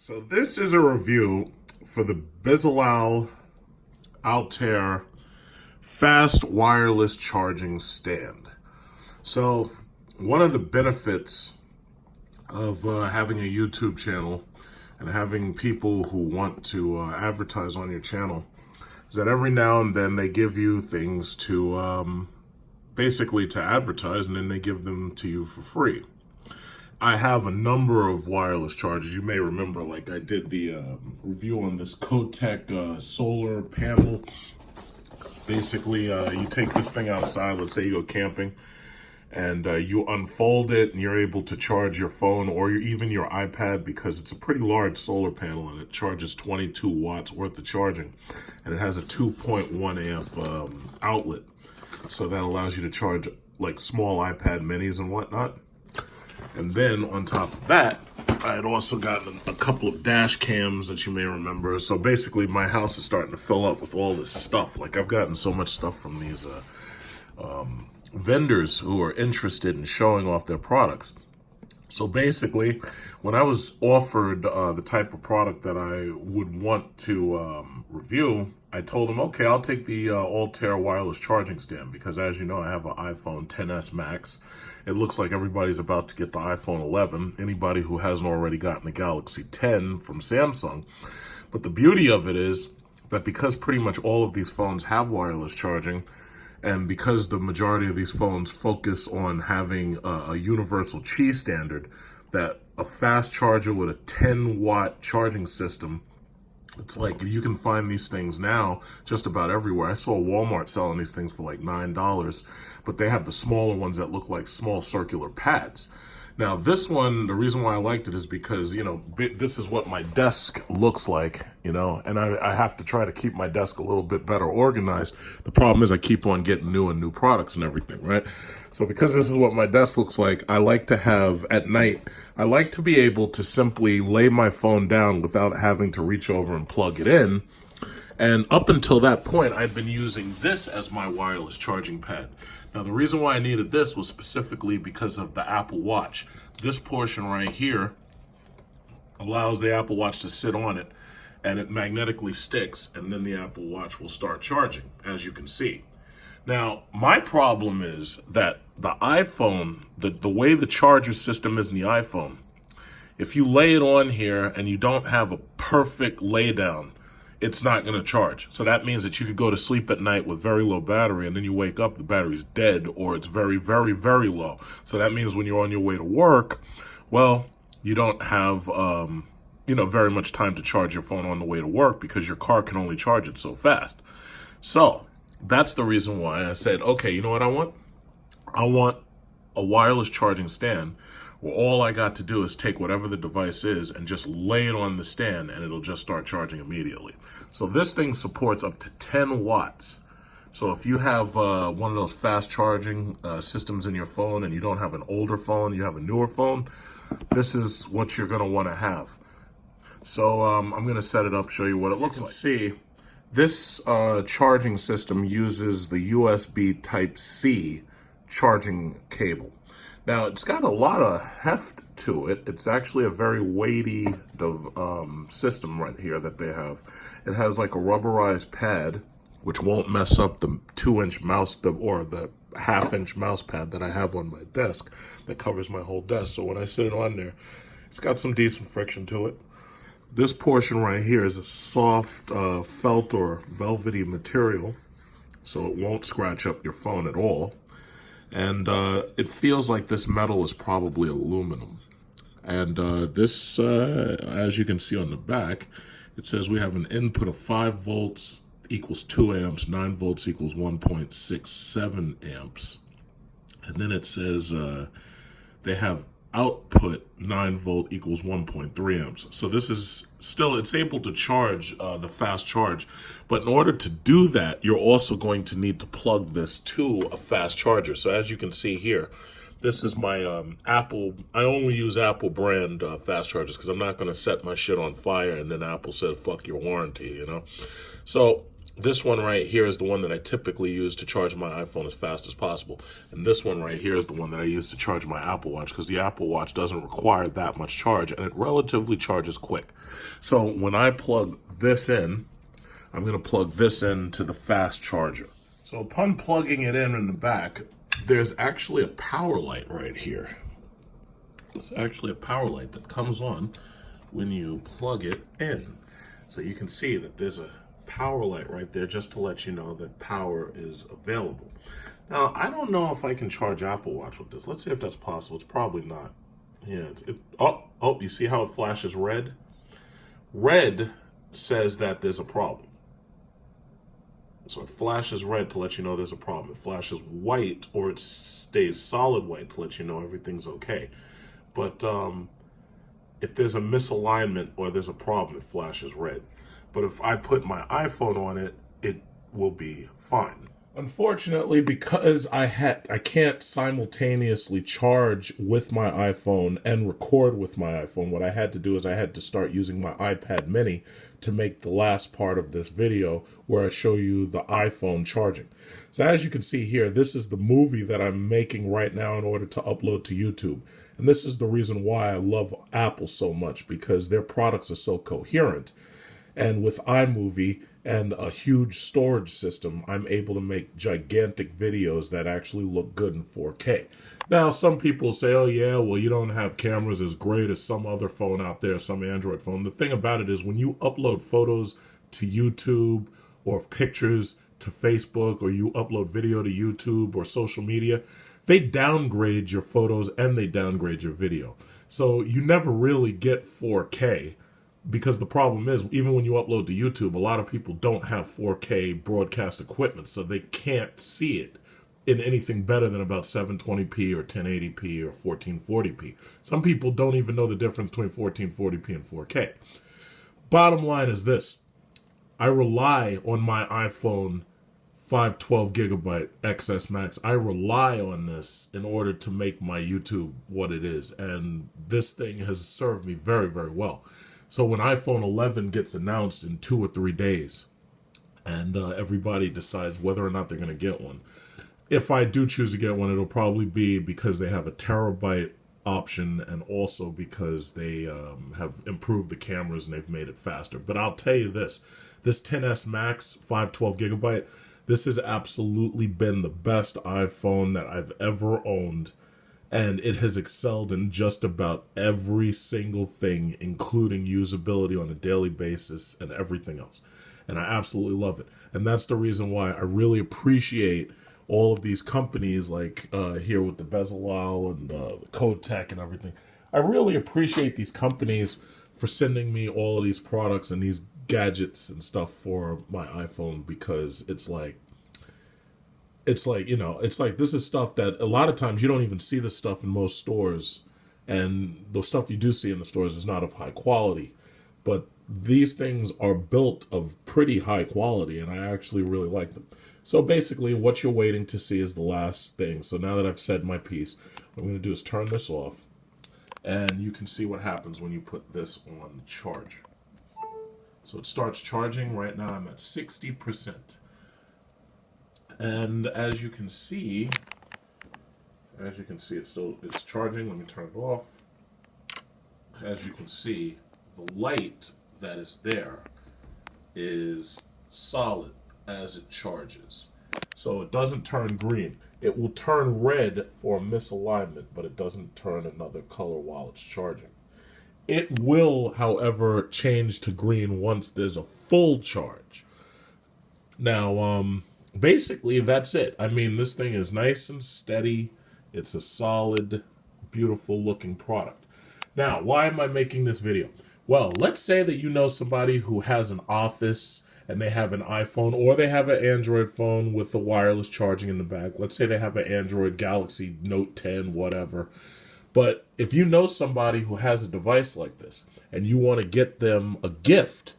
So this is a review for the Bezalel Altair fast wireless charging stand. So one of the benefits of having a YouTube channel and having people who want to advertise on your channel is that every now and then they give you things to basically to advertise, and then they give them to you for free. I have a number of wireless chargers. You may remember, like I did the review on this Kotek solar panel. Basically, you take this thing outside, let's say you go camping, and you unfold it and you're able to charge your phone or even your iPad, because it's a pretty large solar panel and it charges 22 watts worth of charging. And it has a 2.1 amp outlet. So that allows you to charge like small iPad minis and whatnot. And then on top of that, I had also gotten a couple of dash cams that you may remember. So basically my house is starting to fill up with all this stuff. Like I've gotten so much stuff from these vendors who are interested in showing off their products. So basically, when I was offered the type of product that I would want to review, I told them, okay, I'll take the Altair wireless charging stand, because as you know, I have an iPhone XS Max. It looks like everybody's about to get the iPhone 11, anybody who hasn't already gotten the Galaxy 10 from Samsung. But the beauty of it is that because pretty much all of these phones have wireless charging, and because the majority of these phones focus on having a universal Qi standard, that a fast charger with a 10-watt charging system, it's like you can find these things now just about everywhere. I saw Walmart selling these things for like $9, but they have the smaller ones that look like small circular pads. Now this one, the reason why I liked it is because, you know, this is what my desk looks like, you know, and I have to try to keep my desk a little bit better organized. The problem is I keep on getting new products and everything, right? So because this is what my desk looks like, I like to have, at night, I like to be able to simply lay my phone down without having to reach over and plug it in. And up until that point, I'd been using this as my wireless charging pad. Now, the reason why I needed this was specifically because of the Apple Watch. This portion right here allows the Apple Watch to sit on it, and it magnetically sticks, and then the Apple Watch will start charging, as you can see. Now, my problem is that the iPhone, the way the charger system is in the iPhone, if you lay it on here and you don't have a perfect lay down, it's not going to charge. So that means that you could go to sleep at night with very low battery, and then you wake up, the battery's dead, or it's very, very, very low. So that means when you're on your way to work, well, you don't have, very much time to charge your phone on the way to work, because your car can only charge it so fast. So that's the reason why I said, okay, you know what I want? I want a wireless charging stand where all I got to do is take whatever the device is and just lay it on the stand, and it'll just start charging immediately. So this thing supports up to 10 watts. So if you have one of those fast charging systems in your phone, and you don't have an older phone, you have a newer phone, this is what you're going to want to have. So I'm going to set it up, show you what it looks like. See, this charging system uses the USB Type-C charging cable. Now, it's got a lot of heft to it. It's actually a very weighty system right here that they have. It has like a rubberized pad, which won't mess up the 2-inch mouse, or the 1/2-inch mouse pad that I have on my desk that covers my whole desk. So when I sit it on there, it's got some decent friction to it. This portion right here is a soft felt or velvety material, so it won't scratch up your phone at all. And it feels like this metal is probably aluminum. And this, as you can see on the back, it says we have an input of 5 volts equals 2 amps, 9 volts equals 1.67 amps. And then it says they have output 9 volt equals 1.3 amps. So this is still, it's able to charge the fast charge. But in order to do that, you're also going to need to plug this to a fast charger. So as you can see here, this is my Apple, I only use Apple brand fast chargers, because I'm not going to set my shit on fire and then Apple said, fuck your warranty, you know. So This one right here is the one that I typically use to charge my iPhone as fast as possible. And this one right here is the one that I use to charge my Apple Watch, because the Apple Watch doesn't require that much charge and it relatively charges quick. So when I plug this in, I'm going to plug this into the fast charger. So upon plugging it in the back, there's actually a power light right here. There's actually a power light that comes on when you plug it in. So you can see that there's a power light right there just to let you know that power is available. Now, I don't know if I can charge Apple Watch with this. Let's see if that's possible. It's probably not. Yeah. You see how it flashes red? Red says that there's a problem. So it flashes red to let you know there's a problem. It flashes white, or it stays solid white to let you know everything's okay. But if there's a misalignment or there's a problem, it flashes red. But if I put my iPhone on it, it will be fine. Unfortunately, because I can't simultaneously charge with my iPhone and record with my iPhone, what I had to do is I had to start using my iPad mini to make the last part of this video where I show you the iPhone charging. So as you can see here, this is the movie that I'm making right now in order to upload to YouTube. And this is the reason why I love Apple so much, because their products are so coherent. And with iMovie and a huge storage system, I'm able to make gigantic videos that actually look good in 4K. Now, some people say, oh yeah, well, you don't have cameras as great as some other phone out there, some Android phone. The thing about it is when you upload photos to YouTube or pictures to Facebook, or you upload video to YouTube or social media, they downgrade your photos and they downgrade your video. So you never really get 4K. Because the problem is, even when you upload to YouTube, a lot of people don't have 4K broadcast equipment, so they can't see it in anything better than about 720p or 1080p or 1440p. Some people don't even know the difference between 1440p and 4K. Bottom line is this. I rely on my iPhone 512 gigabyte XS Max. I rely on this in order to make my YouTube what it is. And this thing has served me very, very well. So when iPhone 11 gets announced in 2 or 3 days, and everybody decides whether or not they're going to get one, if I do choose to get one, it'll probably be because they have a terabyte option, and also because they have improved the cameras and they've made it faster. But I'll tell you this 10s Max 512 gigabyte, this has absolutely been the best iPhone that I've ever owned. And it has excelled in just about every single thing, including usability on a daily basis and everything else. And I absolutely love it. And that's the reason why I really appreciate all of these companies, like here with the Bezalel and the Kodak and everything. I really appreciate these companies for sending me all of these products and these gadgets and stuff for my iPhone, because it's like, this is stuff that a lot of times you don't even see this stuff in most stores. And the stuff you do see in the stores is not of high quality. But these things are built of pretty high quality, and I actually really like them. So basically, what you're waiting to see is the last thing. So now that I've said my piece, what I'm going to do is turn this off. And you can see what happens when you put this on charge. So it starts charging. Right now I'm at 60%. And as you can see, it's charging. Let me turn it off. As you can see, the light that is there is solid as it charges. So it doesn't turn green. It will turn red for misalignment, but it doesn't turn another color while it's charging. It will, however, change to green once there's a full charge. Now, basically, that's it. I mean, this thing is nice and steady. It's a solid, beautiful looking product. Now, why am I making this video? Well, let's say that you know somebody who has an office and they have an iPhone, or they have an Android phone with the wireless charging in the back. Let's say they have an Android Galaxy Note 10, whatever. But if you know somebody who has a device like this and you want to get them a gift,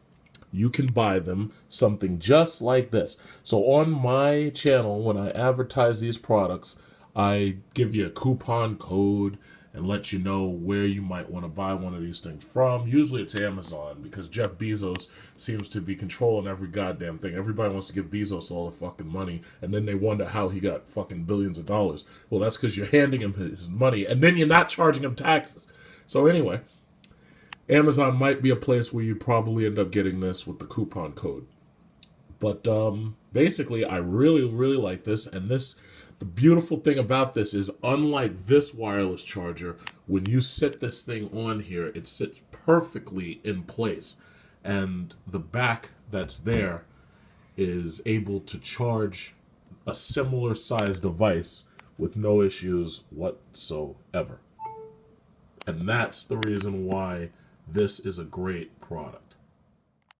you can buy them something just like this. So on my channel, when I advertise these products, I give you a coupon code, and let you know where you might want to buy one of these things from. Usually it's Amazon, because Jeff Bezos seems to be controlling every goddamn thing. Everybody wants to give Bezos all the fucking money, and then they wonder how he got fucking billions of dollars. Well, that's because you're handing him his money, and then you're not charging him taxes. So anyway, Amazon might be a place where you probably end up getting this with the coupon code. But basically, I really, really like this. And the beautiful thing about this is, unlike this wireless charger, when you set this thing on here, it sits perfectly in place. And the back that's there is able to charge a similar size device with no issues whatsoever. And that's the reason why this is a great product.